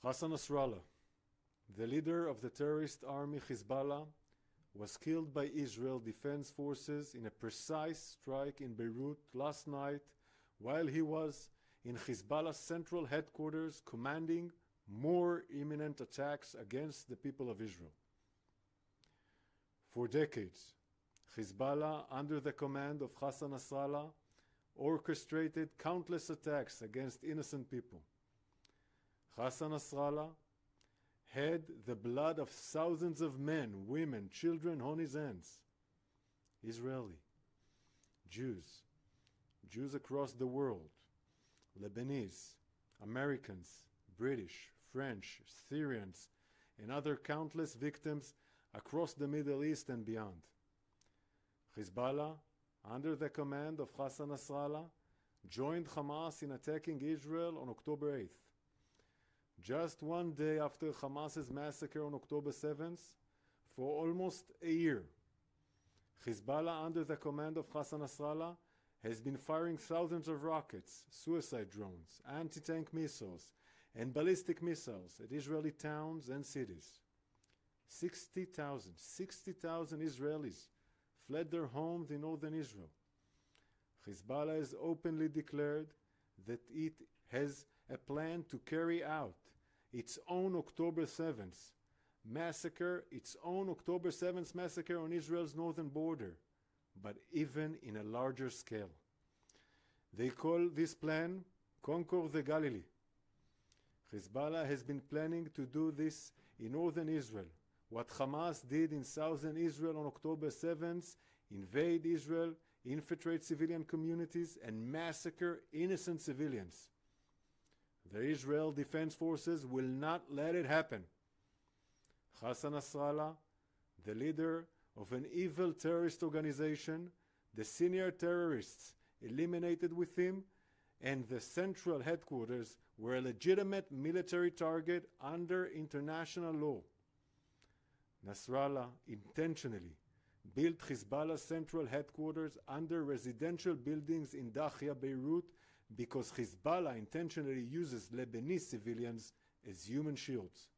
Hassan Nasrallah, the leader of the terrorist army Hezbollah, was killed by Israel Defense Forces in a precise strike in Beirut last night while he was in Hezbollah's central headquarters commanding more imminent attacks against the people of Israel. For decades, Hezbollah, under the command of Hassan Nasrallah, orchestrated countless attacks against innocent people. Hassan Nasrallah had the blood of thousands of men, women, children on his hands. Israeli, Jews across the world, Lebanese, Americans, British, French, Syrians, and other countless victims across the Middle East and beyond. Hezbollah, under the command of Hassan Nasrallah, joined Hamas in attacking Israel on October 8th. Just one day after Hamas's massacre on October 7th, for almost a year, Hezbollah, under the command of Hassan Nasrallah, has been firing thousands of rockets, suicide drones, anti-tank missiles, and ballistic missiles at Israeli towns and cities. 60,000 Israelis fled their homes in northern Israel. Hezbollah has openly declared that it has a plan to carry out its own October 7th massacre, on Israel's northern border, but even in a larger scale. They call this plan Conquer the Galilee. Hezbollah has been planning to do this in northern Israel, what Hamas did in southern Israel on October 7th, invade Israel, infiltrate civilian communities, and massacre innocent civilians. The Israel Defense Forces will not let it happen. Hassan Nasrallah, the leader of an evil terrorist organization, the senior terrorists eliminated with him, and the central headquarters were a legitimate military target under international law. Nasrallah intentionally built Hezbollah's central headquarters under residential buildings in Dahia, Beirut, because Hezbollah intentionally uses Lebanese civilians as human shields.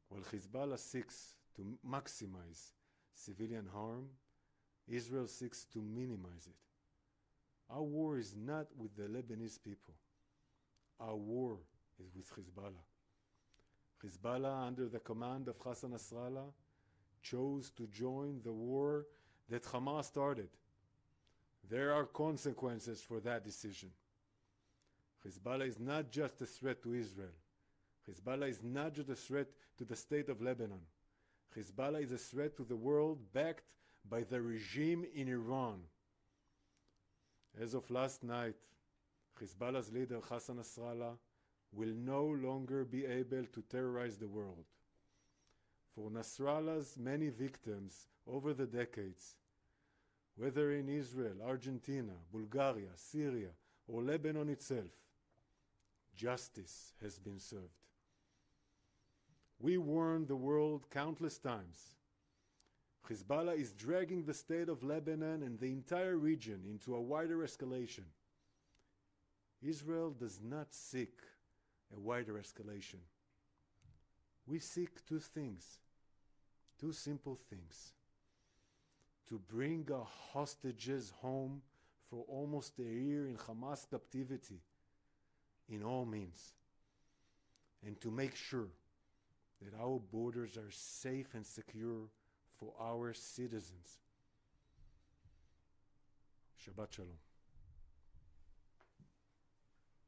While Hezbollah seeks to maximize civilian harm, Israel seeks to minimize it. Our war is not with the Lebanese people. Our war is with Hezbollah. Hezbollah, under the command of Hassan Nasrallah, chose to join the war that Hamas started. There are consequences for that decision. Hezbollah is not just a threat to Israel. Hezbollah is not just a threat to the state of Lebanon. Hezbollah is a threat to the world backed by the regime in Iran. As of last night, Hezbollah's leader Hassan Nasrallah will no longer be able to terrorize the world. For Nasrallah's many victims over the decades, whether in Israel, Argentina, Bulgaria, Syria, or Lebanon itself, justice has been served. We warned the world countless times. Hezbollah is dragging the state of Lebanon and the entire region into a wider escalation. Israel does not seek a wider escalation. We seek two things, two simple things: to bring our hostages home for almost a year in Hamas captivity in all means, and to make sure that our borders are safe and secure for our citizens. Shabbat Shalom.